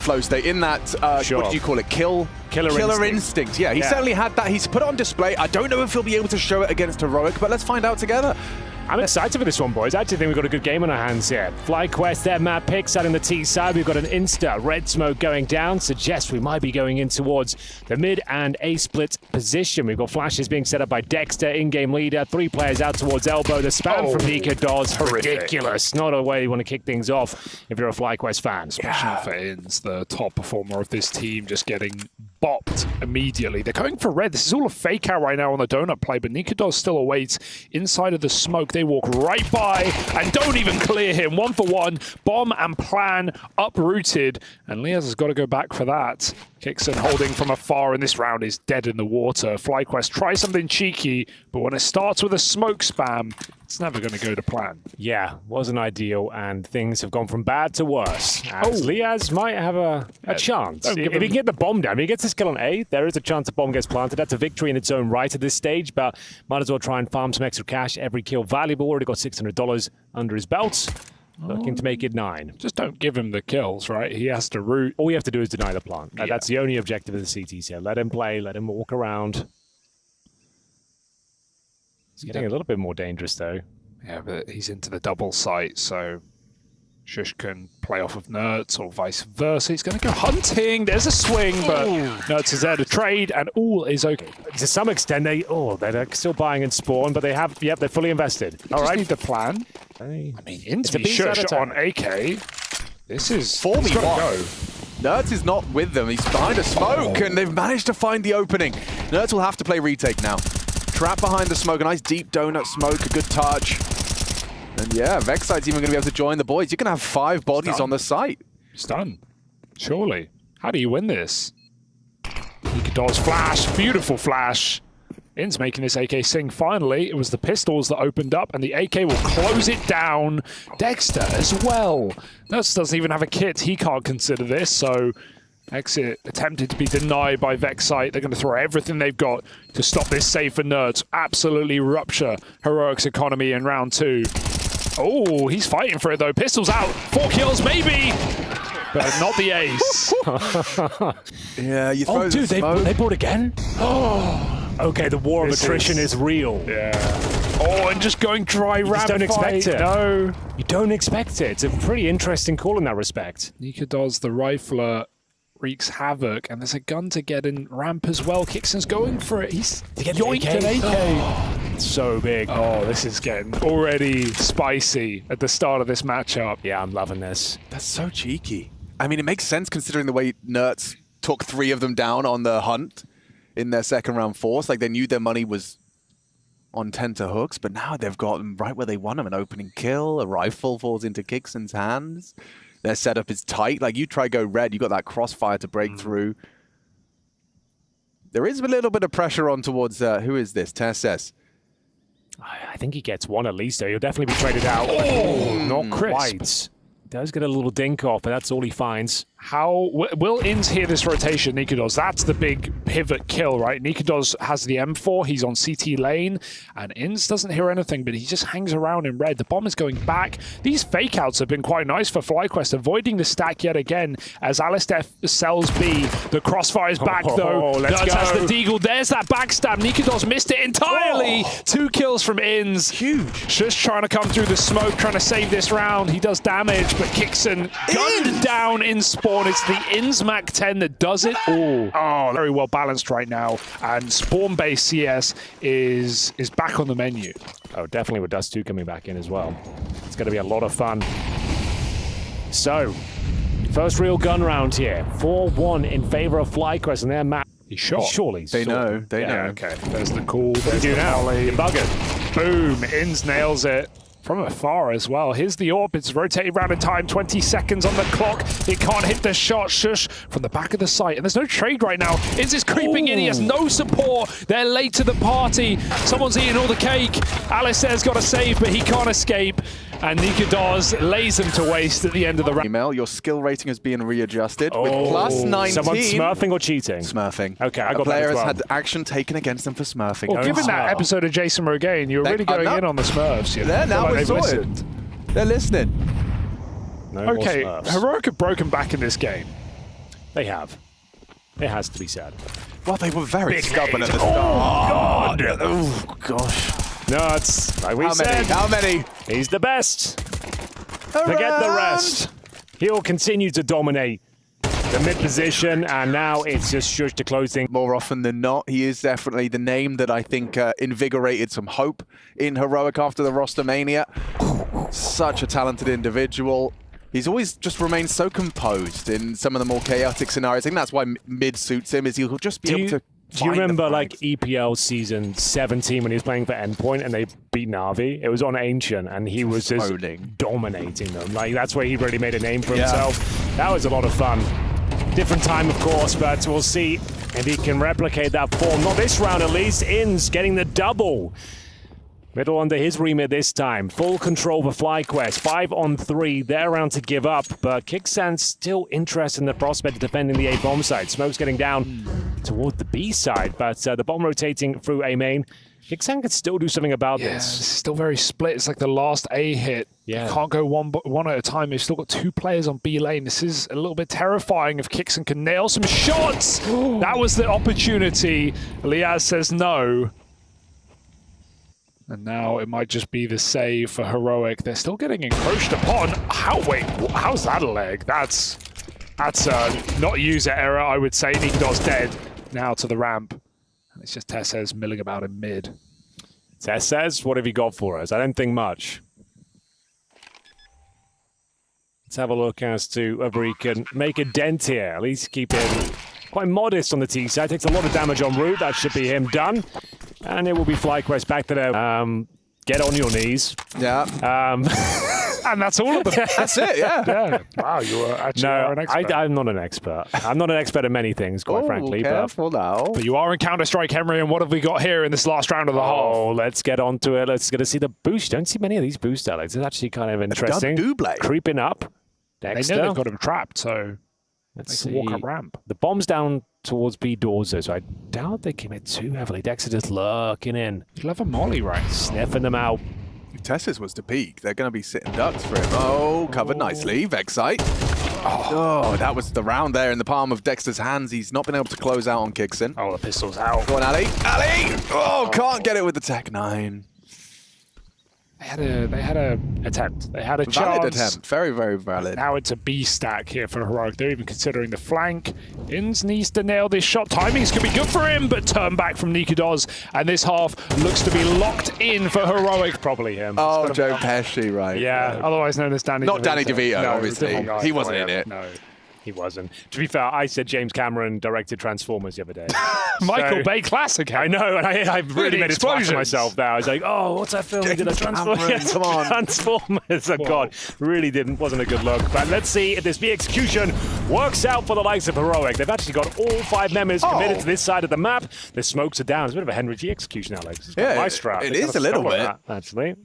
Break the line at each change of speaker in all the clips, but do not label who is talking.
flow state, in that,
Sure.
what do you call it, killer instinct. Yeah, he certainly had that. He's put it on display. I don't know if he'll be able to show it against Heroic, but let's find out together.
I'm excited for this one, boys. I actually think we've got a good game on our hands here. Flyquest, their map picks out in the T side. We've got an insta red smoke going down. Suggests we might be going in towards the mid and A split position. We've got flashes being set up by Dexter, in-game leader. 3 players out towards elbow. The spam from Nika Dawes, ridiculous. Not a way you want to kick things off if you're a Flyquest fan.
Especially for Inns, the top performer of this team, just getting bopped immediately. They're going for red. This is all a fake out right now on the donut play, but Nika Dawes still awaits inside of the smoke. They walk right by and don't even clear him. 1 for 1. Bomb and plan uprooted. And Liaz has got to go back for that. Kixon holding from afar, and this round is dead in the water. Flyquest try something cheeky, but when it starts with a smoke spam, it's never going to go to plan.
Yeah, wasn't ideal, and things have gone from bad to worse. As Liaz might have a chance. If he can get the bomb down, if he gets this kill on A, there is a chance the bomb gets planted. That's a victory in its own right at this stage, but might as well try and farm some extra cash. Every kill valuable. Already got $600 under his belt. Looking to make it 9.
Just don't give him the kills, right? He has to root.
All you have to do is deny the plant. That's the only objective of the CTs here. Let him play, let him walk around. It's getting a little bit more dangerous, though.
Yeah, but he's into the double site, so Shush can play off of Nerds or vice versa. He's going to go hunting. There's a swing, but Nerds is there to trade, and all is okay.
To some extent, they're still buying in spawn, but they're fully invested.
All right, need the plan. I mean, into Shush on AK. This is
4v1. Nerds is not with them. He's behind a smoke, and they've managed to find the opening. Nerds will have to play retake now. Trap behind the smoke, a nice deep donut smoke, a good touch. And yeah, Vexite's even going to be able to join the boys. You can have 5 bodies on the site.
It's done. Surely. How do you win this? Nika Dawes flash. Beautiful flash. Inns making this AK sing finally. It was the pistols that opened up, and the AK will close it down. Dexter as well. Nerds doesn't even have a kit. He can't consider this, so Exit attempted to be denied by Vexite. They're going to throw everything they've got to stop this save for Nerds. Absolutely rupture Heroic's economy in round 2. Oh, he's fighting for it though. Pistols out. 4 kills maybe, but not the ace.
Yeah, you throw
dude, they bought again? Oh. Okay, the war of attrition is real.
Yeah. Oh, and just going dry rapid
fire. You don't expect it.
No.
You don't expect it. It's a pretty interesting call in that respect.
Nika Dawes, the rifler, wreaks havoc, and there's a gun to get in ramp as well. Kixon's going for it. He's yoinked an AK.
Oh, it's so big.
Oh, this is getting already spicy at the start of this matchup.
Yeah, I'm loving this.
That's so cheeky. I mean, it makes sense considering the way Nerds took 3 of them down on the hunt in their second round force. Like, they knew their money was on tenterhooks, but now they've got them right where they want them. An opening kill, a rifle falls into Kixon's hands. Their setup is tight. Like, you try go red, you got that crossfire to break through. There is a little bit of pressure on towards, who is this? Tesses.
I think he gets 1 at least, though. He'll definitely be traded out. Oh, not crisp. Quite. Does get a little dink off, but that's all he finds.
How will Inns hear this rotation? Nika Dawes, that's the big pivot kill, right? Nika Dawes has the M4, he's on CT lane, and Inns doesn't hear anything, but he just hangs around in red. The bomb is going back. These fake outs have been quite nice for Flyquest, avoiding the stack yet again as Alistair sells B. The crossfire is back though.
Let's go.
Has the deagle. There's that backstab. Nika Dawes missed it entirely. 2 kills from Inns.
Huge.
Just trying to come through the smoke, trying to save this round. He does damage, but Kixon gunned down in spawn. It's the Inns Mac 10 that does it all. Oh, very well balanced right now. And spawn-based CS is back on the menu.
Oh, definitely with Dust 2 coming back in as well. It's going to be a lot of fun. So, first real gun round here. 4-1 in favor of Flyquest and their map.
He's shot.
Surely.
They know. They know.
Okay, there's the call.
What do you do now? You bug it.
Boom. Inns nails it. From afar as well. Here's the AWP. It's rotating round in time. 20 seconds on the clock. It can't hit the shot. Shush from the back of the site. And there's no trade right now. Inns is creeping in. He has no support. They're late to the party. Someone's eating all the cake. Alistair's got a save, but he can't escape. And Nika Dawes lays him to waste at the end of the round.
Email, your skill rating has been readjusted with plus 19.
Someone smurfing or cheating?
Smurfing.
Okay, I got
a player
that as well.
has had action taken against them for smurfing.
Well, given that episode of Jason Rogaine, you were really going in on the Smurfs. You know?
They're now
like
sorted. They're listening.
No
okay, Heroic have broken back in this game.
They have. It has to be said.
Well, they were very
Big
stubborn at
nades.
the start.
Oh, God.
Oh, gosh.
Nuts. Like we
How
said,
many? How many?
he's the best. Forget the rest. He'll continue to dominate the mid position, and now it's just shush to close things.
More often than not, he is definitely the name that I think invigorated some hope in Heroic after the roster mania. Such a talented individual. He's always just remained so composed in some of the more chaotic scenarios. I think that's why mid suits him, is he'll just be able to.
Do you remember like EPL season 17 when he was playing for Endpoint and they beat Na'Vi? It was on Ancient and he was just dominating them. Like that's where he really made a name for himself. That was a lot of fun. Different time, of course, but we'll see if he can replicate that form. Not this round, at least. Inns getting the double. Middle under his remit this time. Full control for Flyquest. 5 on 3. They're around to give up, but Kicksan's still interested in the prospect of defending the A bomb side. Smoke's getting down toward the B side, but the bomb rotating through A main. Kicksan could still do something about this.
It's still very split. It's like the last A hit.
Yeah.
You can't go one at a time. You've still got 2 players on B lane. This is a little bit terrifying if Kicksan can nail some shots. That was the opportunity. Liaz says no. And now it might just be the save for Heroic. They're still getting encroached upon. Wait, how's that a leg? That's not user error, I would say. Nikidor's dead. Now to the ramp. It's just Tessez milling about in mid.
Tessez, what have you got for us? I don't think much. Let's have a look as to whether he can make a dent here. At least keep him quite modest on the T side. Takes a lot of damage en route. That should be him done. And it will be Flyquest back to their get on your knees.
Yeah.
And that's all of them.
That's it, yeah.
Wow, you are an expert.
I'm not an expert. I'm not an expert at many things, quite frankly.
Careful now.
But you are in Counter-Strike, Henry, and what have we got here in this last round of the half?
Oh, let's get on to it. Let's get to see the boost. Don't see many of these boost Alex. It's actually kind of interesting.
Double.
Creeping up. Dexter.
They know they've got him trapped, so
Let's
they
see.
can walk up ramp.
The bomb's down towards B doors, though, so I doubt they commit too heavily. Dexter just lurking in.
Clever Molly, right?
Sniffing them out.
If Tess's was to peak, they're going to be sitting ducks for him. Oh, covered nicely. Vexite. Oh, that was the round there in the palm of Dexter's hands. He's not been able to close out on Kickson.
Oh, the pistol's out.
Go on, Ali. Ali! Oh, can't get it with the Tech 9.
They had a attempt. They had a
Valid
chance.
attempt. Very, very valid.
Now it's a B stack here for Heroic. They're even considering the flank. Inns needs to nail this shot. Timings could be good for him, but turn back from Nikidor's. And this half looks to be locked in for Heroic.
Probably him.
Oh, Joe Pesci, right.
Yeah, otherwise known as Danny
Not
DeVito.
Danny DeVito,
No,
obviously.
different guy.
He wasn't in it.
No.
He wasn't. To be fair, I said James Cameron directed Transformers the other day.
Michael Bay classic.
I know, and I really made a twat to
explosions.
myself there. I was like, oh, what's that film? He did a
Cameron,
Transformers.
come on.
Transformers. Oh, God. Really wasn't a good look. But let's see if this B execution works out for the likes of Heroic. They've actually got all 5 members committed to this side of the map. The smokes are down. It's a bit of a Henry G execution, Alex. It's
Yeah,
my strap.
it
They
is
kinda
a little
stole
bit.
that, actually.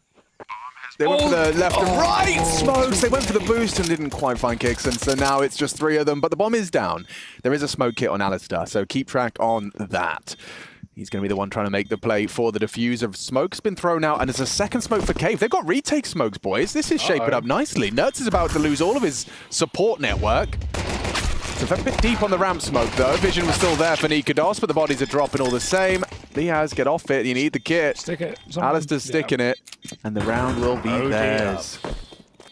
They went for the left and right smokes. They went for the boost and didn't quite find kicks, and so now it's just 3 of them. But the bomb is down. There is a smoke kit on Alistair, so keep track on that. He's going to be the one trying to make the play for the diffuser. Smoke's been thrown out, and there's a second smoke for Cave. They've got retake smokes, boys. This is shaping up nicely. Nerds is about to lose all of his support network. So a bit deep on the ramp smoke, though. Vision was still there for Nikados, but the bodies are dropping all the same. Liaz, get off it. You need the kit.
Stick it.
Alistair's sticking it, and the round will be theirs.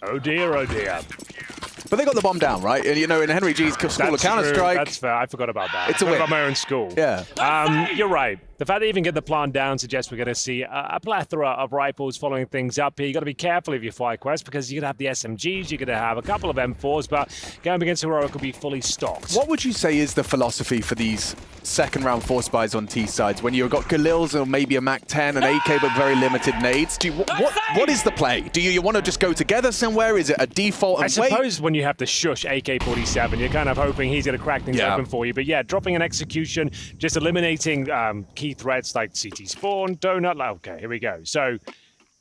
Oh, dear, oh, dear.
But they got the bomb down, right? And, you know, in Henry G's school of
True.
Counter-Strike.
That's fair. I forgot about that.
It's a
I forgot
win.
about my own school.
Yeah.
You're right. The fact they even get the plant down suggests we're going to see a plethora of rifles following things up here. You've got to be careful if you fly Quest because you're going to have the SMGs, you're going to have a couple of M4s, but going up against Heroic will be fully stocked.
What would you say is the philosophy for these second round force buys on T sides when you've got Galils or maybe a MAC-10, an AK, but very limited nades? What is the play? Do you want to just go together somewhere? Is it a default and
I suppose when you have the shush AK-47, you're kind of hoping he's going to crack things open for you. But yeah, dropping an execution, just eliminating key threats like CT spawn, donut. Okay, here we go. So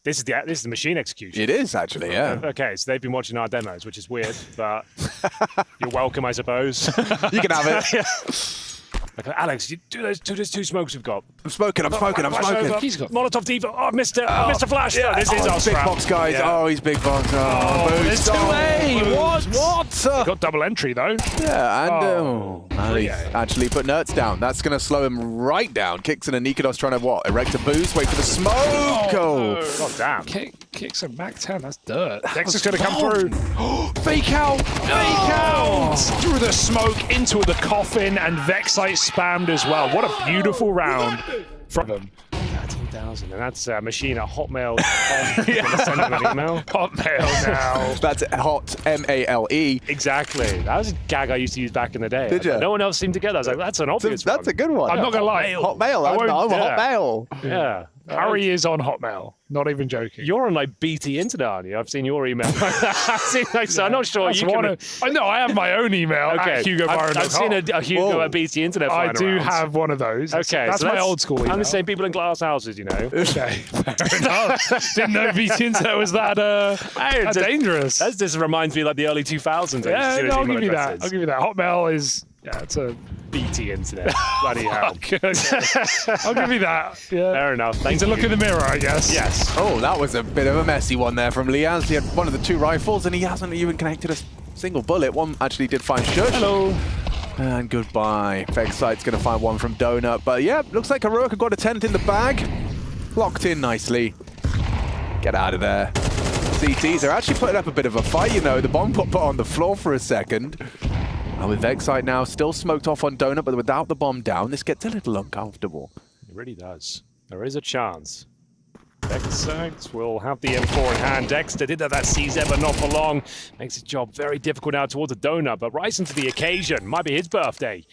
this is the machine execution.
It is actually, yeah.
Okay, so they've been watching our demos, which is weird, but you're welcome, I suppose.
You can have it.
Okay, Alex, you do those two smokes we've got.
I'm smoking.
Flash over.
He's got-
Molotov Diva. Oh, Mr. Flash.
Yeah,
this is
oh,
our
big
scrap.
box, guys.
Yeah.
Oh, he's big box. Oh,
there's
boost.
two
Hey,
What?
what?
Got double entry though.
Yeah, and
Oh,
Ali
yeah.
actually put Nertz down. That's going to slow him right down. Kicks and Nikodos trying to what? Erect a boost. Wait for the smoke. Oh,
God damn.
Kicks a Mac 10. That's dirt. Dexter's going to come through.
fake out.
Fake out through the smoke into the coffin, and Vexite spammed as well. What a beautiful round from him.
13,000, and that's Machine at Hotmail. Send him an email.
Hotmail now.
That's hot, M-A-L-E.
Exactly. That was a gag I used to use back in the day.
Did ya?
No one else seemed to get that. I was like, that's an obvious
That's
one.
a good one.
I'm not going to lie.
Hotmail.
I won't-
I'm a
yeah.
Hotmail.
Yeah.
Harry is on Hotmail. Not even joking.
You're on like BT Internet, aren't you? I've seen your email. So I'm not sure
That's
you
one
can.
of- I know I have my own email at HugoByron.com.
I've seen a Hugo
Whoa.
at BT Internet.
I
flying
do
around.
have one of those.
Okay,
that's
so
my old school email.
I'm the same people in glass houses, you know.
Okay, fair enough. Didn't know BT Internet was that
Hey,
that
just-
dangerous.
That just reminds me like the early 2000s.
Yeah,
I used to see
no, I'll
those
give
email
you that.
addresses.
I'll give you that. Hotmail is it's a
BT Internet. Bloody hell.
I'll give you that. Yeah.
Fair enough. Thank
Need to
you.
look in the mirror, I guess.
Yes.
Oh, that was a bit of a messy one there from Liaz. He had one of the two rifles, and he hasn't even connected a single bullet. One actually did find Shush.
Hello.
And goodbye. Vexite's going to find one from Donut. But yeah, looks like Heroic have got a tent in the bag. Locked in nicely. Get out of there. CTs are actually putting up a bit of a fight, you know. The bomb got put on the floor for a second. And with Vexite now still smoked off on Donut, but without the bomb down, this gets a little uncomfortable.
It really does. There is a chance. Vexite will have the M4 in hand. Dexter did have that CZ, but not for long. Makes his job very difficult now towards the donut, but rising to the occasion. Might be his birthday.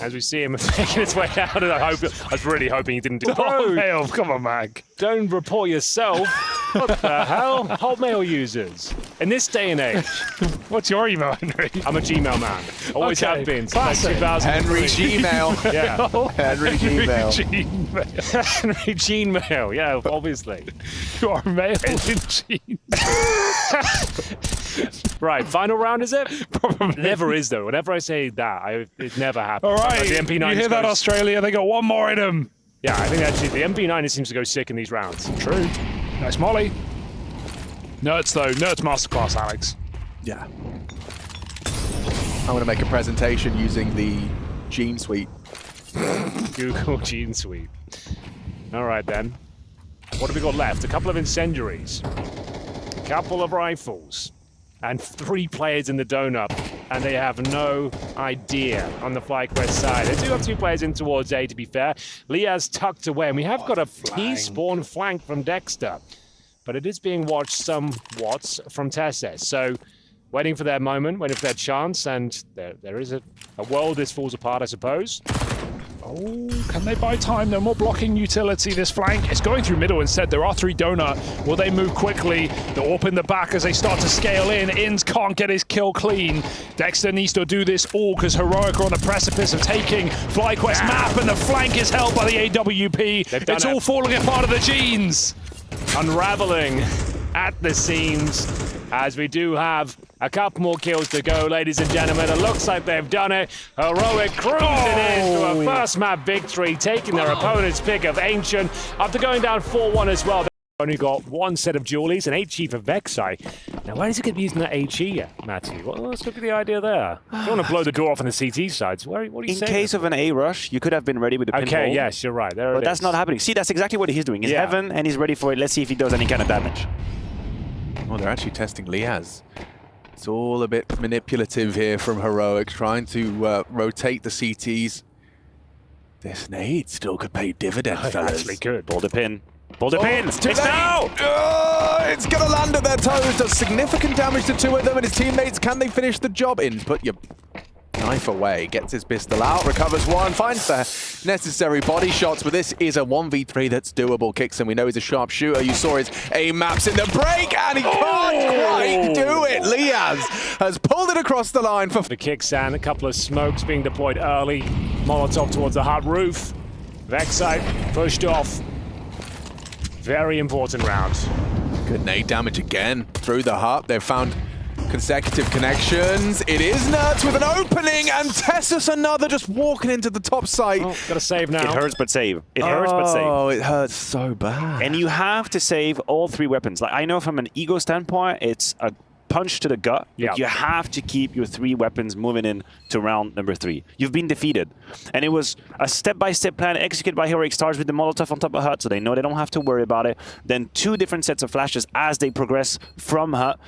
As we see him making his way out, and I was really hoping he didn't do
Hotmail, come on, Mag.
Don't report yourself. What the hell? Hotmail users. In this day and age,
What's your email, Henry?
I'm a Gmail man. Always
Okay,
have been. Since like
classic.
2003.
Henry Gmail.
Yeah.
Henry Gmail.
Gmail.
Henry Gmail. Yeah, obviously.
You are mail in jeans.
Right, final round, is it?
Probably.
Never is, though. Whenever I say that, it never happens.
All right.
Like the MP9
you hear that,
goes-
Australia? They got one more in them.
Yeah, I think actually the MP9 seems to go sick in these rounds.
True. Nice molly. Nerds, though. Nerds masterclass, Alex.
Yeah. I'm going to make a presentation using the Gene Suite.
Google Gene Suite. All right, then. What have we got left? A couple of incendiaries. A couple of rifles. And 3 players in the donut. And they have no idea on the Flyquest side. They do have 2 players in towards A, to be fair. Liaz tucked away, and we have got a P-spawn flank from Dexter. But it is being watched somewhat from Tesses. So, waiting for their moment, waiting for their chance, and there is a world this falls apart, I suppose.
Oh, can they buy time? No more blocking utility. This flank is going through middle instead. There are 3 donut. Will they move quickly? The AWP in the back as they start to scale in. Inns can't get his kill clean. Dexter needs to do this all because Heroic are on the precipice of taking Flyquest map, and the flank is held by the AWP. It's all falling apart of the Genes.
Unraveling at the seams as we do have a couple more kills to go, ladies and gentlemen. It looks like they've done it. Heroic cruising in to a first map victory, taking their opponent's pick of Ancient after going down 4-1 as well. They've only got 1 set of Julies, an HE for Vexite. Now, why does he get using that HE, Matty? Well, let's look at the idea there. You don't want to blow the door off on the CT side. So what are you
In
saying?
case of an A rush, you could have been ready with the pinball.
Okay, yes, you're right. There
But
it
that's
is.
not happening. See, that's exactly what he's doing. He's
Yeah.
heaven and he's ready for it. Let's see if he does any kind of damage.
Oh, they're actually testing Liaz. It's all a bit manipulative here from Heroic, trying to rotate the CTs. This nade still could pay dividends, fellas.
Actually good.
Pull the pin. Pull the pin.
It's too
It's
late.
now!
It's going to land at their toes. Does significant damage to 2 of them and his teammates. Can they finish the job? In, put your knife away. Gets his pistol out. Recovers 1. Finds the necessary body shots. But this is a 1v3 that's doable. Kicks him. We know he's a sharp shooter. You saw his aim maps in the break. And he can't quite do it. Liaz has pulled it across the line for...
The kicks and a couple of smokes being deployed early. Molotov towards the hut roof. Vexite pushed off. Very important round.
Good nade damage again through the hut. They've found Consecutive connections. It is Nerds with an opening, and Tessus another just walking into the top site.
Oh, got to save now.
It hurts but save. It hurts but save.
Oh, it hurts so bad.
And you have to save all 3 weapons. Like, I know from an ego standpoint, it's a punch to the gut.
Yeah.
But you have to keep your 3 weapons moving in to round number 3. You've been defeated. And it was a step-by-step plan executed by Heroic Stars with the Molotov on top of Hut, so they know they don't have to worry about it. Then 2 different sets of flashes as they progress from Hut.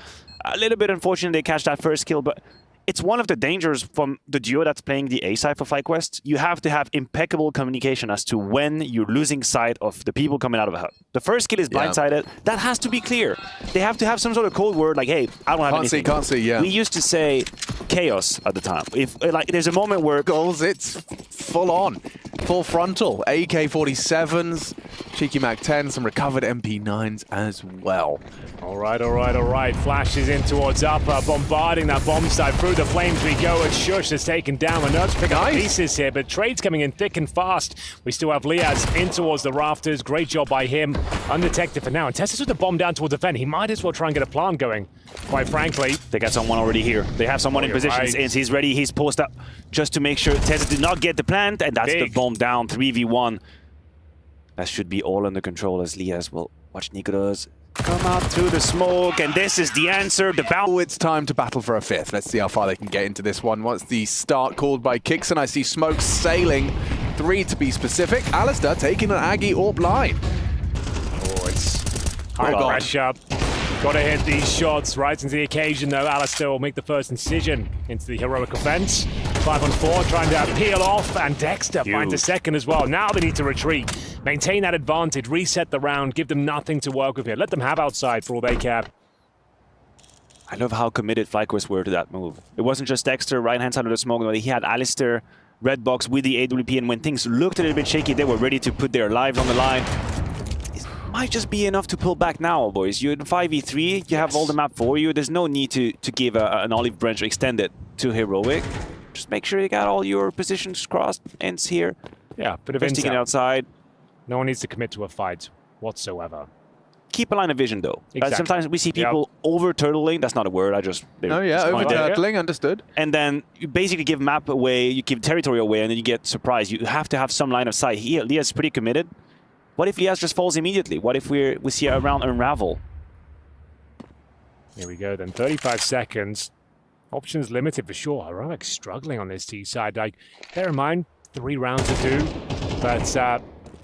A little bit unfortunate they catch that first kill, but it's one of the dangers from the duo that's playing the A side for Flyquest. You have to have impeccable communication as to when you're losing sight of the people coming out of a hut. The first kill is blindsided. That has to be clear. They have to have some sort of code word like, hey, I don't have anything.
Can't see, yeah.
We used to say chaos at the time. If like there's a moment where
Goals, it's full on. Full frontal. AK-47s, cheeky Mac-10, some recovered MP9s as well.
All right. Flashes in towards upper, bombarding that bomb site. Through the flames we go, and Shush is taken down. We're not picking up pieces here, but Trade's coming in thick and fast. We still have Liaz in towards the rafters. Great job by him. Undetected for now. And Tessus with the bomb down towards the vent. He might as well try and get a plant going, quite frankly.
they got someone already here. They have someone in position.
right.
He's ready. He's posted up just to make sure Tessa did not get the plant, and that's the bomb down. 3v1. That should be all under control as Liaz will watch Nikolas come out through the smoke, and this is the answer. The bounce.
Oh, it's time to battle for a 5th. Let's see how far they can get into this one. What's the start called by Kixon? I see smoke sailing. 3 to be specific. Alistair taking an Aggie AWP line.
Oh, it's high
God.
pressure. Got to hit these shots. Right into the occasion, though. Alistair will make the first incision into the heroic offense. 5 on 4, trying to peel off, and Dexter finds a second as well. Now they need to retreat, maintain that advantage, reset the round, give them nothing to work with here. Let them have outside for all they care.
I love how committed Flyquest were to that move. It wasn't just Dexter, right-hand side of the smoke, but he had Alistair, Red Box with the AWP, and when things looked a little bit shaky, they were ready to put their lives on the line. It might just be enough to pull back now, boys. You're in 5v3, you have all the map for you. There's no need to give an olive branch extended to Heroic. Just make sure you got all your positions crossed, ends here.
Yeah, bit of
Investing it
intel.
outside.
No one needs to commit to a fight whatsoever.
Keep a line of vision, though.
Exactly.
Sometimes we see people over-turtling. That's not a word.
Oh, yeah, over-turtling, understood.
And then you basically give map away, you give territory away, and then you get surprised. You have to have some line of sight. Here, Liaz pretty committed. What if Liaz just falls immediately? What if we see a round unravel?
Here we go then, 35 seconds. Options limited for sure. Heroic struggling on this T side. Like, bear in mind, 3 rounds to do, but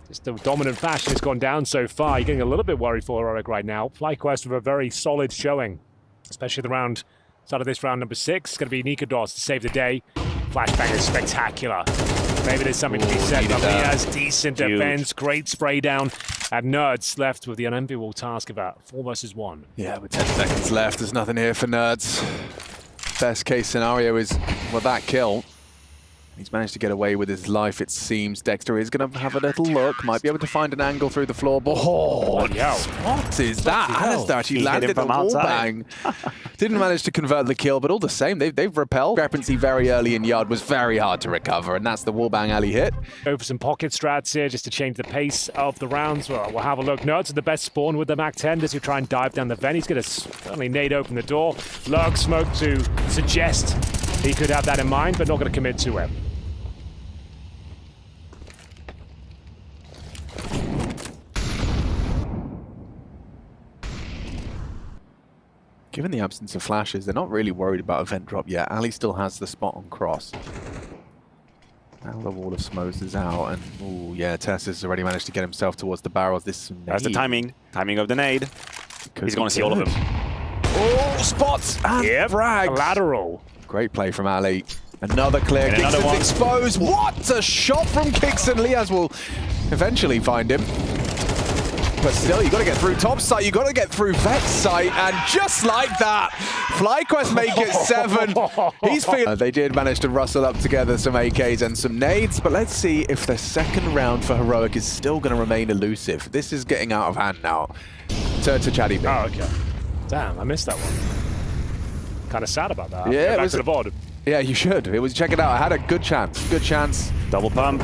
just the dominant fashion has gone down so far. You're getting a little bit worried for Heroic right now. Flyquest with a very solid showing, especially the round, start of this round number 6. It's going to be Nikolas to save the day. Flashbang is spectacular. Maybe there's something to be said, but he has decent defense, great spray down, and Nerds left with the unenviable task of 4 versus 1.
Yeah, with 10 seconds left, there's nothing here for Nerds. Best case scenario is, well, that kill. He's managed to get away with his life, it seems. Dexter is going to have a little look, might be able to find an angle through the floorboard. Oh, what is that? Alistair actually landed a wall bang. Didn't manage to convert the kill, but all the same, they've repelled. Discrepancy very early in Yard was very hard to recover, and that's the wall bang Ali hit.
Go for some pocket strats here just to change the pace of the rounds. Well, we'll have a look. Nerds are the best spawn with the Mac-10 as you try and dive down the vent. He's going to certainly nade open the door. Lurk smoke to suggest he could have that in mind, but not going to commit to it.
Given the absence of flashes, they're not really worried about event drop yet. Ali still has the spot on cross. Now the wall of smokes is out, and oh yeah, Tess has already managed to get himself towards the barrels. This
That's the timing of the nade. He's going to see all of them.
Oh, spots and frags.
Lateral.
Great play from Ali. Another clear.
And another
Kixon's
one.
exposed. What a shot from Kixon. Liaz will eventually find him. But still, you got to get through top site, you got to get through vet site, and just like that, Flyquest make it 7. He's feeling. They did manage to rustle up together some AKs and some nades, but let's see if the second round for Heroic is still going to remain elusive. This is getting out of hand now. To Chatty B.
Oh, okay. Damn, I missed that one. Kind of sad about that.
Yeah,
back to the board.
Yeah, you should. It was, check it out. I had a good chance. Good chance.
Double pump.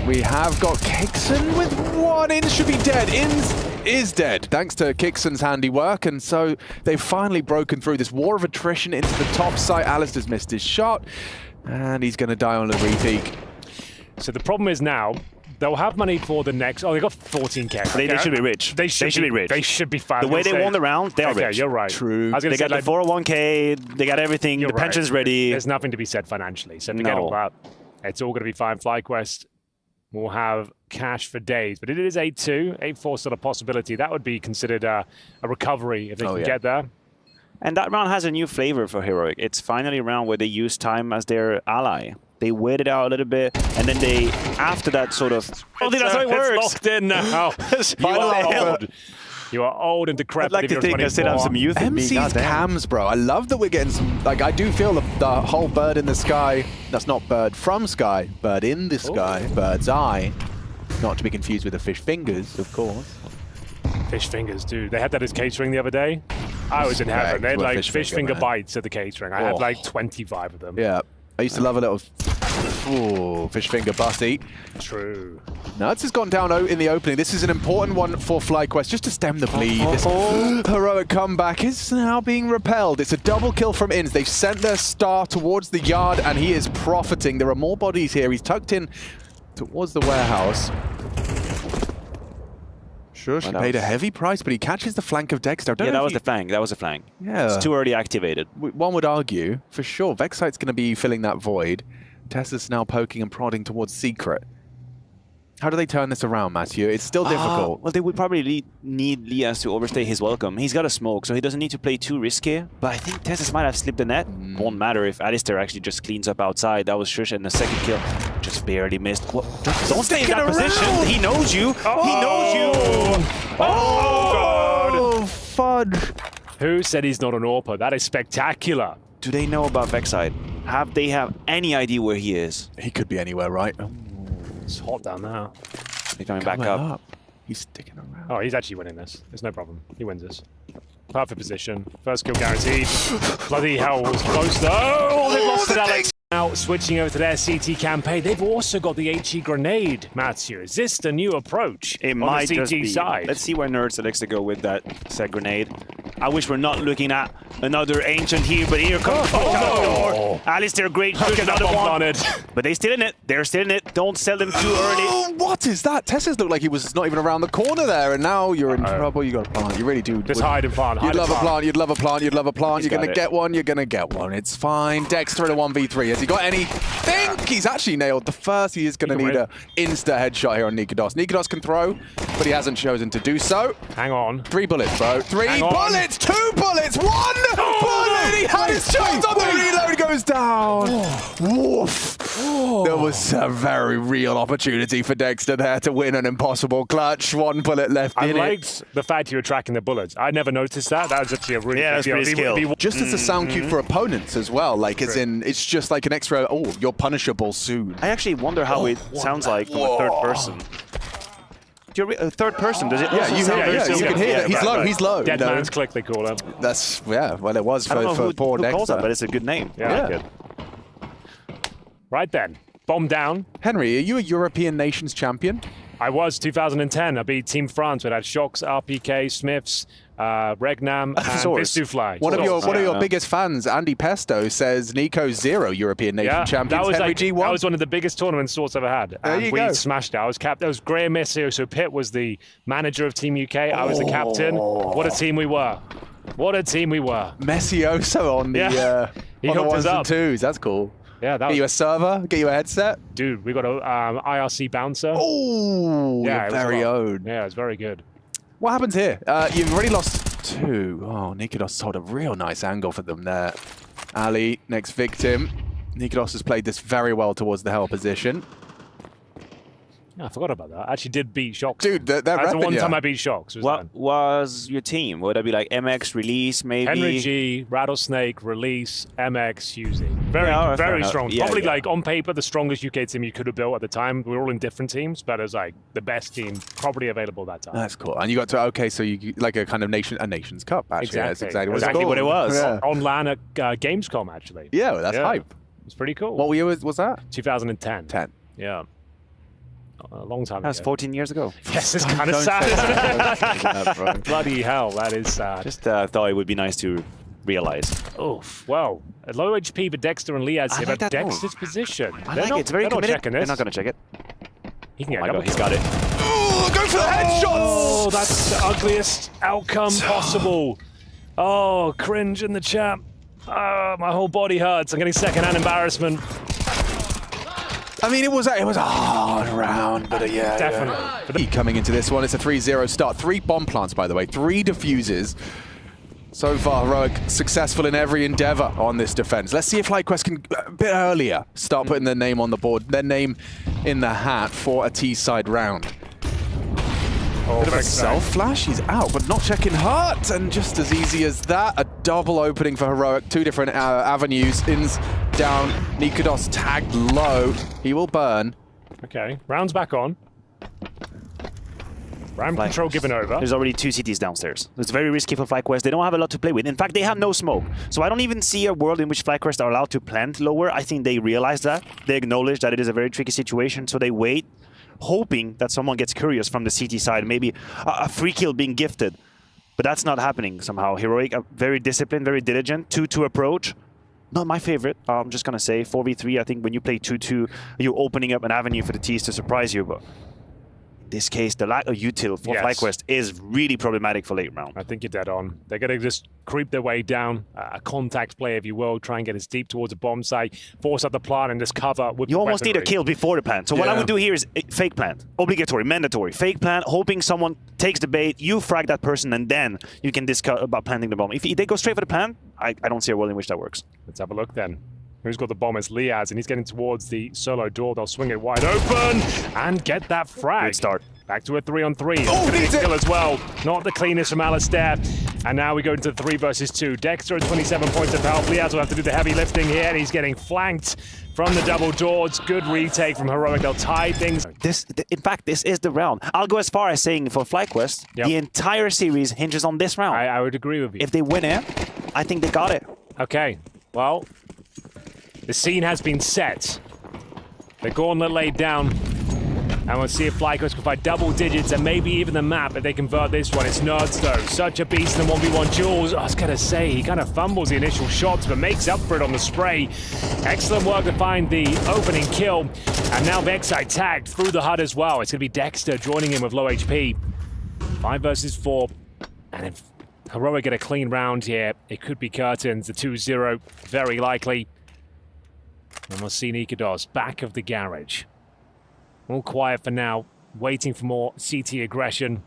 We have got Kixon with 1. Ins should be dead. Ins is dead, thanks to Kixon's handiwork, and so they've finally broken through this war of attrition into the top site. Alistair's missed his shot, and he's going to die on the repeak.
So the problem is now, they'll have money for the next... Oh, they got 14k.
They should be rich.
They should be rich. They should be fine.
The way they won the round, they are
okay,
rich.
you're right.
True.
I was gonna
They
say,
got the 401k, they got everything, the pension's ready.
There's nothing to be said financially, so forget all that. It's all going to be fine. Flyquest will have cash for days, but it is 8-2. 8-4 still a possibility. That would be considered a recovery if they can get there.
And that round has a new flavor for Heroic. It's finally a round where they use time as their ally. They waited out a little bit, and then they, after that sort of... Oh, that's how it works!
It's locked in now. You are old. You are old and decrepit.
I'd like to think I still have some youth in me.
MC's cams, bro. I love that we're getting some... Like, I do feel the whole bird in the sky... That's not bird from sky. Bird in the sky. Bird's eye. Not to be confused with the fish fingers, of course.
Fish fingers, dude. They had that as catering the other day. I was in heaven. They had like fish finger bites at the catering. I had like 25 of them.
Yeah. I used to love a little fish finger bussy.
True.
Nuts has gone down in the opening. This is an important one for Flyquest, just to stem the bleed. This heroic comeback is now being repelled. It's a double kill from Inns. They've sent their star towards the yard, and he is profiting. There are more bodies here. He's tucked in towards the warehouse. Sure, she paid a heavy price, but he catches the flank of Dexter.
Yeah, that was the flank. That was the flank.
Yeah.
It's too early activated.
One would argue, for sure, Vexite's going to be filling that void. Tessa's now poking and prodding towards Secret. How do they turn this around, Matthew? It's still difficult.
Well, they would probably need Lias to overstay his welcome. He's got a smoke, so he doesn't need to play too risky. But I think Tessa might have slipped the net. Won't matter if Alistair actually just cleans up outside. That was Shush, and the second kill just barely missed. Don't stay in that position. He knows you. He knows you.
Oh, fudge.
Who said he's not an AWPer? That is spectacular.
Do they know about Vexite? Have they have any idea where he is?
He could be anywhere, right?
It's hot down there.
He's coming back up.
He's sticking around.
Oh, he's actually winning this. There's no problem. He wins this. Perfect position. First kill guaranteed. Bloody hell, was close though. Oh, they've lost it, Alex. Now switching over to their CT campaign. They've also got the HE grenade, Matthew. Is this the new approach
It
on
might
the CT
just be.
side?
Let's see where Nerd selects to go with that set grenade. I wish we're not looking at another ancient here, but here comes Alistair, great push, another one. But they're still in it. They're still in it. Don't sell them too early.
Oh, what is that? Tessa's looked like he was not even around the corner there, and now you're in trouble. You got a plant. You really do.
Just hide and plant.
You'd love a plant. You'd love a plant. You'd love a plant.
He's
You're gonna
got it.
get one. You're gonna get one. It's fine. Dexter in a 1v3. Has he got anything? He's actually nailed the first. He is gonna need a insta headshot here on Nikodos. Nikodos can throw, but he hasn't chosen to do so.
Hang on.
3 bullets, bro. 3 bullets. 2 bullets. 1 bullet. He had his chance on the reload. Goes down. Woof. There was a very real opportunity for Dexter there to win an impossible clutch. 1 bullet left
I
in it.
liked the fact you were tracking the bullets. I never noticed that. That was actually a really
Yeah,
good
that's pretty skill.
Just as a sound cue for opponents as well. Like, as in, it's just like an extra, oh, you're punishable soon.
I actually wonder how it sounds like from a third person. A third person, does it?
Yeah,
also
you
sound
hear,
very
you can
similar?
hear that. He's
right,
low,
right.
he's low.
Dead
you know?
man's click, they call him.
That's, yeah, well, it was
I don't know
for poor
who calls
Dexter.
that, but it's a good name.
Yeah.
I like it.
Right then. Bomb down.
Henry, are you a European Nations champion?
I was 2010. I beat Team France. We had Shocks, RPK, Smiths, Regnam, and
Source.
Vistufly.
One of your
Yeah.
biggest fans, Andy Pesto, says Nico's 0 European Nation champions.
that was,
Henry
like,
G1.
that was one of the biggest tournaments Source ever had.
There
And
you
we
go.
smashed it. I was captain. That was Graham Messio. So Pitt was the manager of Team UK. I was the captain. What a team we were. What a team we were.
Messioso on the,
Yeah. He
on the
hooked us
1s and
up.
2s. That's cool.
Yeah, that
Get you a
was,
server, get you a headset.
dude, we got a IRC bouncer.
Oh,
yeah,
your
it was a
very
lot.
own.
Yeah, it was very good.
What happens here? You've already lost 2. Oh, Nikodos hold a real nice angle for them there. Ali, next victim. Nikodos has played this very well towards the hell position.
Yeah, I forgot about that. I actually did beat Shocks.
Dude, they're
That's the
repping
one
ya.
time I beat Shocks. Was
What
then.
was your team? Would that be like MX, Release, maybe?
Henry G, Rattlesnake, Release, MX, Husey. Very,
Yeah, fair
very
enough.
strong.
Yeah,
Probably
yeah.
like on paper the strongest UK team you could have built at the time. We were all in different teams, but as like the best team probably available that time.
That's cool. And you got to, okay, so you like a kind of Nations Cup, actually. Yeah, that's
Exactly.
exactly what
Exactly
it's
what it
called.
was.
Yeah,
On LAN at Gamescom actually.
yeah, well, that's hype.
It's pretty cool.
What year was that?
2010.
10.
Yeah. a long time
That was
ago.
14 years ago.
Yes, it's kind of sad, isn't it? Bloody hell, that is sad.
Just thought it would be nice to realize.
Oof. Well, at low HP, but Dexter and Liaz
I
here,
like
but
that move.
Dexter's position.
I
They're
like
not,
it. It's very
they're not
committed.
checking
They're
this.
not going to check it.
He can
Oh
get
my
double
god, he's got it.
Oh, go for the headshots!
Oh, that's the ugliest outcome possible. Oh, cringe in the chat. Oh, my whole body hurts. I'm getting second-hand embarrassment.
I mean, it was a hard round, but yeah.
Definitely.
Coming into this one, it's a 3-0 start. 3 bomb plants, by the way, 3 diffuses. So far, Heroic successful in every endeavor on this defense. Let's see if Flyquest can, a bit earlier, start putting their name on the board, their name in the hat for a T-side round. Bit of a self-flash, he's out, but not checking Hurt, and just as easy as that, a double opening for Heroic, 2 different avenues. Ins down, Nikodos tagged low, he will burn.
Okay, round's back on. Ram control given over.
There's already 2 CTs downstairs. It's very risky for Flyquest. They don't have a lot to play with. In fact, they have no smoke. So I don't even see a world in which Flyquest are allowed to plant lower. I think they realize that. They acknowledge that it is a very tricky situation, so they wait, hoping that someone gets curious from the CT side, maybe a free kill being gifted. But that's not happening somehow. Heroic, very disciplined, very diligent. 2-2 approach. Not my favorite. I'm just going to say 4v3. I think when you play 2-2, you're opening up an avenue for the T's to surprise you. But in this case, the lack of util for Flyquest is really problematic for late round.
I think you're dead on. They're going to just creep their way down, a contact play, if you will, try and get as deep towards a bomb site, force out the plant and just cover with
You
the
almost need a
weaponry.
kill before the plant. So what I would do here is fake plant. Obligatory, mandatory. Fake plant, hoping someone takes the bait, you frag that person, and then you can discuss about planting the bomb. If they go straight for the plant, I don't see a world in which that works.
Let's have a look then. Who's got the bomb? It's Liaz, and he's getting towards the solo door. They'll swing it wide open and get that frag.
Good start.
Back to a 3-on-3.
Oh, needs it.
Kill as well. Not the cleanest from Alistair. And now we go into 3 versus 2. Dexter at 27 points of health. Liaz will have to do the heavy lifting here, and he's getting flanked from the double doors. Good retake from Heroic. They'll tie things.
In fact, this is the round. I'll go as far as saying for Flyquest, the entire series hinges on this round.
I would agree with you.
If they win it, I think they got it.
Okay, well, the scene has been set. The gauntlet laid down. And we'll see if Flyquest can find double digits and maybe even the map if they convert this one. It's Nerds, though. Such a beast in the 1v1 duels. I was going to say, he kind of fumbles the initial shots, but makes up for it on the spray. Excellent work to find the opening kill. And now Vexite tagged through the HUD as well. It's going to be Dexter joining him with low HP. 5 versus 4. And if Heroic get a clean round here, it could be curtains. The 2-0, very likely. And we'll see Nikodos back of the garage. All quiet for now, waiting for more CT aggression.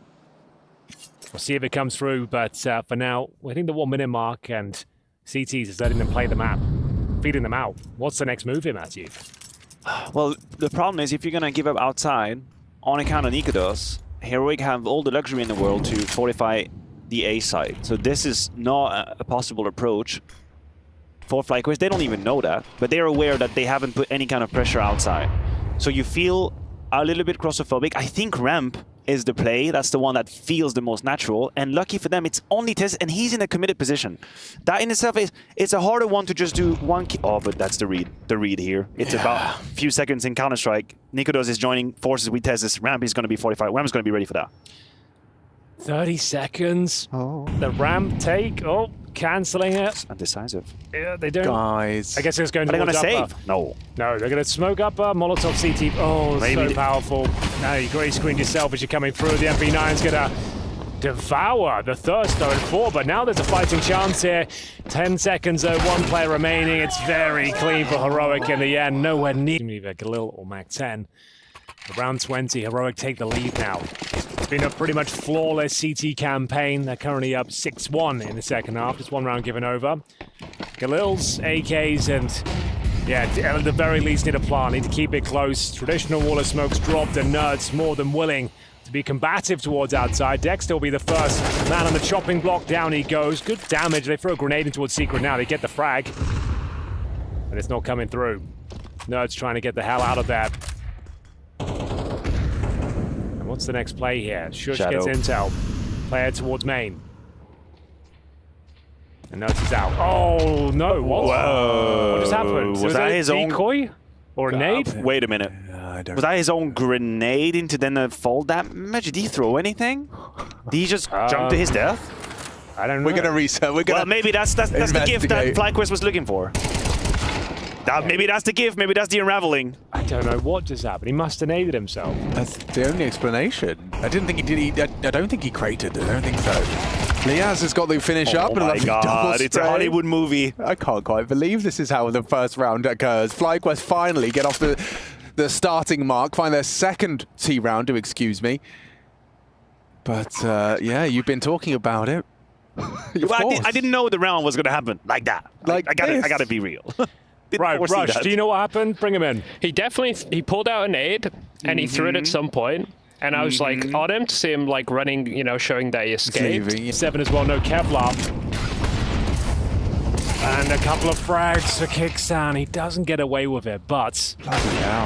We'll see if it comes through, but for now, we're hitting the 1 minute mark, and CT's is letting them play the map, feeding them out. What's the next move here, Matthew?
Well, the problem is if you're going to give up outside on account of Nikodos, Heroic have all the luxury in the world to fortify the A side. So this is not a possible approach for Flyquest. They don't even know that, but they're aware that they haven't put any kind of pressure outside. So you feel a little bit claustrophobic. I think ramp is the play. That's the one that feels the most natural. And lucky for them, it's only Tess, and he's in a committed position. That in itself it's a harder one to just do one kill. Oh, but that's the read. The read here. It's about a few seconds in Counter-Strike. Nikodos is joining forces with Tess. Ramp is going to be 45. Ramp's going to be ready for that.
30 seconds. Oh. The ramp take. Oh, cancelling it.
Undecisive.
Yeah, they don't.
Guys.
I guess it's going
Are they going
towards
to
upper.
save? No.
No, they're going to smoke up Molotov CT. Oh,
Maybe
so powerful. Now you grey screened yourself as you're coming through. The MP9's going to devour the Thirst 0-4, but now there's a fighting chance here. 10 seconds, 1 player remaining. It's very clean for Heroic in the end. Nowhere near either Galil or Mac-10. Round 20, Heroic take the lead now. It's been a pretty much flawless CT campaign. They're currently up 6-1 in the second half. Just 1 round given over. Galil's, AKs, and yeah, at the very least need a plan. Need to keep it close. Traditional wall of smoke's dropped, and Nerds more than willing to be combative towards outside. Dexter will be the first man on the chopping block. Down he goes. Good damage. They throw a grenade in towards Secret now. They get the frag. And it's not coming through. Nerds trying to get the hell out of there. And what's the next play here? Shush gets intel. Player towards main. And Nerds is out. Oh, no. What?
Whoa.
What just happened?
Was that his own
decoy? Or a nade?
Wait a minute.
I don't.
Was that his own grenade into then fall damage? Did he throw anything? Did he just jump to his death?
I don't know.
We're gonna reset. We're gonna.
Well, maybe that's the gift that Flyquest was looking for. Maybe that's the gift. Maybe that's the unraveling.
I don't know what just happened. He must have naded himself.
That's the only explanation. I didn't think he did. I don't think he cratered. I don't think so. Liaz has got the finish up.
Oh
and a
my
lovely double
god, it's a
spray.
Hollywood movie.
I can't quite believe this is how the first round occurs. Flyquest finally get off the starting mark, find their second T round, excuse me. But yeah, you've been talking about it.
Well, I didn't know the round was going to happen like that.
Like
I gotta be real.
Right, Rush, do you know what happened? Bring him in.
He definitely pulled out a nade and he threw it at some point. And I was like on him to see him like running, you know, showing that he escaped.
Leaving.
7 as well, no Kevlar. And a couple of frags for Kicksan. He doesn't get away with it, but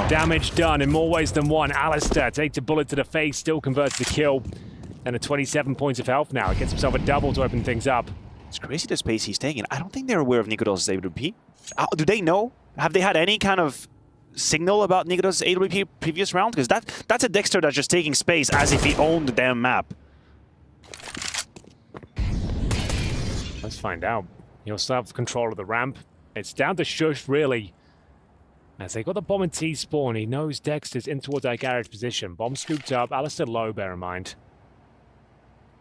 damage done in more ways than one. Alistair takes a bullet to the face, still converts the kill. And at 27 points of health now. Gets himself a double to open things up.
It's crazy the space he's taking. I don't think they're aware of Nikodos' AWP. Do they know? Have they had any kind of signal about Nikodos' AWP previous round? Because that's a Dexter that's just taking space as if he owned the damn map.
Let's find out. He'll still have control of the ramp. It's down to Shush, really. As they got the bomb in T-spawn, he knows Dexter's in towards our garage position. Bomb scooped up. Alistair low, bear in mind.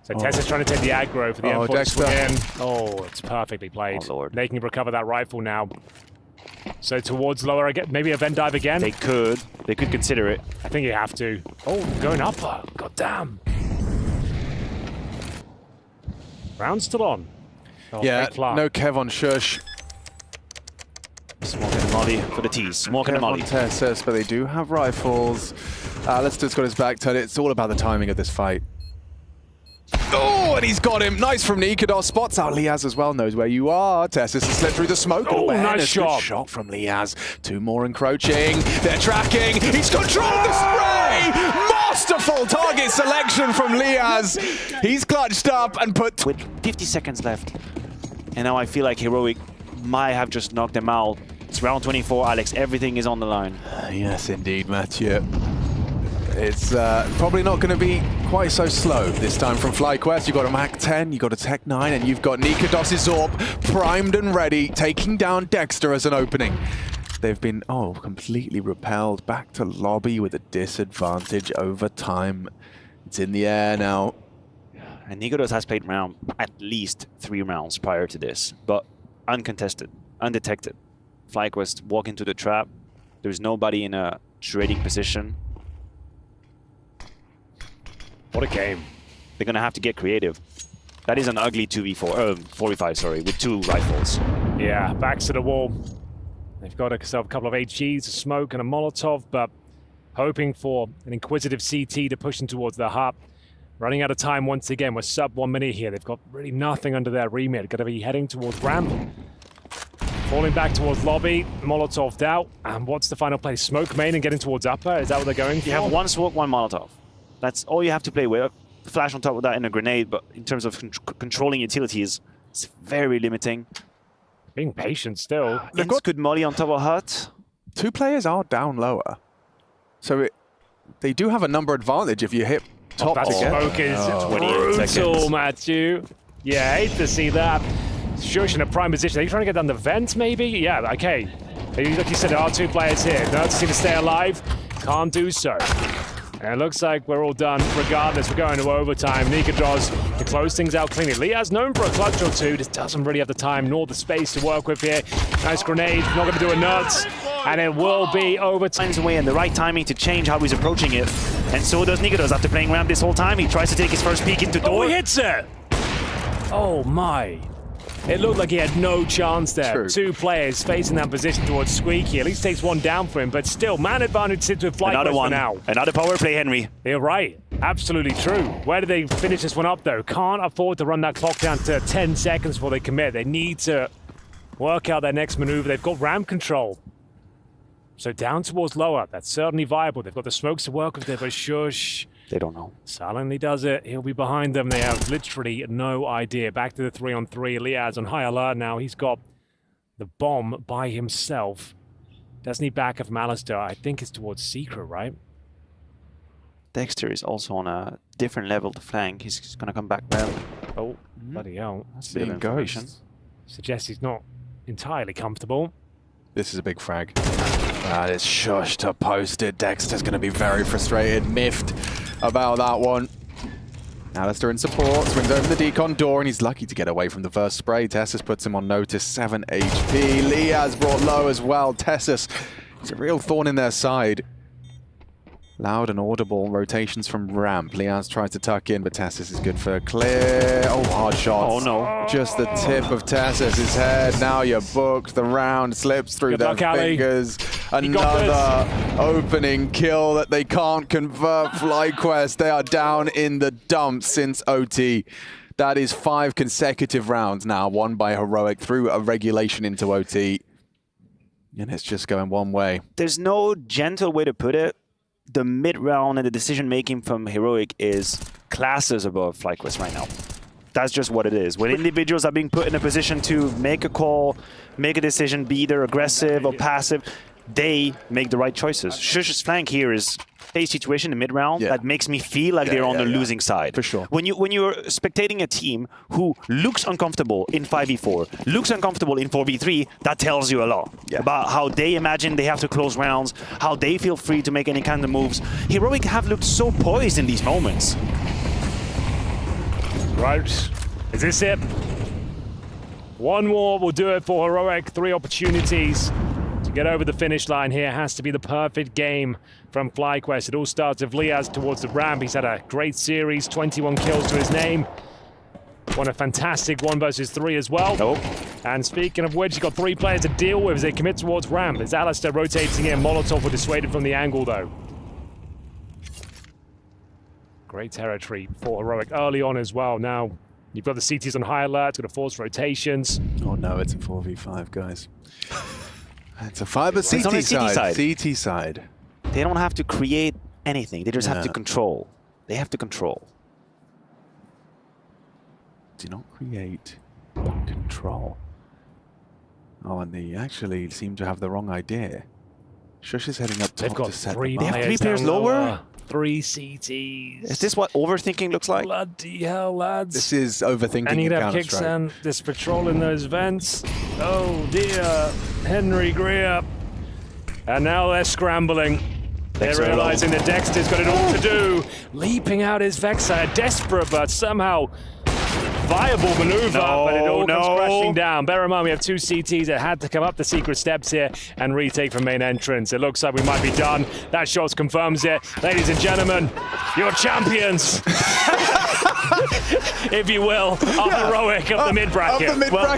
So Tessa's trying to take the aggro for the M4
Dexter.
swing in. Oh, it's perfectly played.
Oh, Lord.
They can recover that rifle now. So towards lower again. Maybe a vent dive again.
They could consider it.
I think you have to. Oh, going upper. God damn. Round still on. Oh,
Yeah,
fake flat.
no Kev on Shush.
Smoke and Molly for the tees. Smoke and
Kev on
Molly.
Tessus, but they do have rifles. Alistair's got his back turned. It's all about the timing of this fight. Oh, and he's got him. Nice from Nikodos. Spots out Liaz as well. Knows where you are. Tessus has slipped through the smoke.
Oh,
Awareness.
nice shot.
Good shot from Liaz. 2 more encroaching. They're tracking. He's controlled the spray. Masterful target selection from Liaz. He's clutched up and put...
With 50 seconds left. And now I feel like Heroic might have just knocked them out. It's round 24, Alex. Everything is on the line.
Yes, indeed, Mathieu. It's probably not going to be quite so slow this time from Flyquest. You've got a Mac 10, you've got a Tech 9, and you've got Nikodos' Orb primed and ready, taking down Dexter as an opening. They've been, completely repelled back to lobby with a disadvantage over time. It's in the air now.
And Nikodos has played round at least 3 rounds prior to this, but uncontested, undetected. Flyquest walk into the trap. There's nobody in a trading position.
What a game.
They're going to have to get creative. That is an ugly 2v4, 4v5, sorry, with 2 rifles.
Yeah, backs to the wall. They've got themselves a couple of HGs, a smoke and a Molotov, but hoping for an inquisitive CT to push them towards the hut. Running out of time once again. We're sub 1 minute here. They've got really nothing under their remit. Got to be heading towards ramp. Falling back towards lobby. Molotov'd out. And what's the final play? Smoke main and getting towards upper? Is that what they're going for?
You have 1 smoke, 1 Molotov. That's all you have to play with. Flash on top of that and a grenade, but in terms of controlling utilities, it's very limiting.
Being patient still.
They've got
good molly on top of hut.
2 players are down lower. So they do have a number advantage if you hit top
That
together.
smoke is
28
brutal,
seconds.
Matthew. Yeah, hate to see that. Shush in a prime position. Are you trying to get down the vent, maybe? Yeah, okay. Like you said, there are 2 players here. Nerds seem to stay alive. Can't do so. And it looks like we're all done regardless. We're going to overtime. Nikodos to close things out cleanly. Liaz known for a clutch or 2. Just doesn't really have the time nor the space to work with here. Nice grenade. Not going to do a nuts. And it will be overtime.
Finds a way and the right timing to change how he's approaching it. And so does Nikodos after playing ramp this whole time. He tries to take his first peek into door.
Oh, he hits it! Oh, my. It looked like he had no chance there.
True.
2 players facing that position towards Squeaky. At least takes 1 down for him, but still, man advantage sits with Flyquest
Another
for
one.
now.
Another power play, Henry.
You're right. Absolutely true. Where do they finish this one up, though? Can't afford to run that clock down to 10 seconds before they commit. They need to work out their next maneuver. They've got ramp control. So down towards lower. That's certainly viable. They've got the smokes to work with there, but Shush
They don't know.
silently does it. He'll be behind them. They have literally no idea. Back to the 3-on-3. Liaz on high alert now. He's got the bomb by himself. Does need backup from Alistair. I think it's towards Secret, right?
Dexter is also on a different level to flank. He's going to come back well.
Oh, bloody hell.
That's a bit of
Being
information.
ghosts.
Suggests he's not entirely comfortable.
This is a big frag. That is shush to post it. Dexter's going to be very frustrated, miffed about that one. Alistair in support, swings over the decon door, and he's lucky to get away from the first spray. Tessus puts him on notice, 7 HP. Liaz brought low as well. Tessus, he's a real thorn in their side. Loud and audible rotations from ramp. Liaz tries to tuck in, but Tessus is good for a clear. Oh, hard shots.
Oh, no.
Just the tip of Tessus' head. Now you're booked. The round slips through
Good
their
luck, Ali.
fingers.
got
Another opening kill that they can't convert. Flyquest, they are down in the dumps since OT. That is 5 consecutive rounds now, won by Heroic through a regulation into OT. And it's just going one way.
There's no gentle way to put it. The mid-round and the decision-making from Heroic is classes above Flyquest right now. That's just what it is. When individuals are being put in a position to make a call, make a decision, be either aggressive or passive, they make the right choices. Shush's flank here is a situation in mid-round that makes me feel like they're on the losing side.
For sure.
When you're spectating a team who looks uncomfortable in 5v4, looks uncomfortable in 4v3, that tells you a lot about how they imagine they have to close rounds, how they feel free to make any kind of moves. Heroic have looked so poised in these moments.
Right. Is this it? One more will do it for Heroic. 3 opportunities to get over the finish line here. Has to be the perfect game from Flyquest. It all starts with Liaz towards the ramp. He's had a great series, 21 kills to his name. Won a fantastic 1 versus 3 as well. And speaking of which, he's got 3 players to deal with as they commit towards ramp. There's Alistair rotating in. Molotov will dissuade him from the angle though. Great territory for Heroic early on as well. Now, you've got the CTs on high alert. It's going to force rotations.
Oh no, it's a 4v5, guys. It's a 5, but
It's on the
CT
CT
side.
side.
CT side.
They don't have to create anything. They just have to
Yeah.
control. They have to control.
Do not create, control. Oh, and they actually seem to have the wrong idea. Shush is heading up
They've
top
got
to set
3
them up.
They have 3
players
players
down
lower?
3 CTs.
Is this what overthinking looks like?
Bloody hell, lads.
This is overthinking
And you'd
in
have
Counter-Strike.
Kicksan just patrolling those vents. Oh dear, Henry Greer. And now they're scrambling. They're
Dexter
realizing that Dexter's got it all to do. Leaping out his Vexire, desperate but somehow viable maneuver, but it all comes crashing down. Bear in mind, we have 2 CTs that had to come up the secret steps here and retake from main entrance. It looks like we might be done. That shot confirms it. Ladies and gentlemen, your champions, if you will, are Heroic of the mid-bracket.
Of the mid-bracket.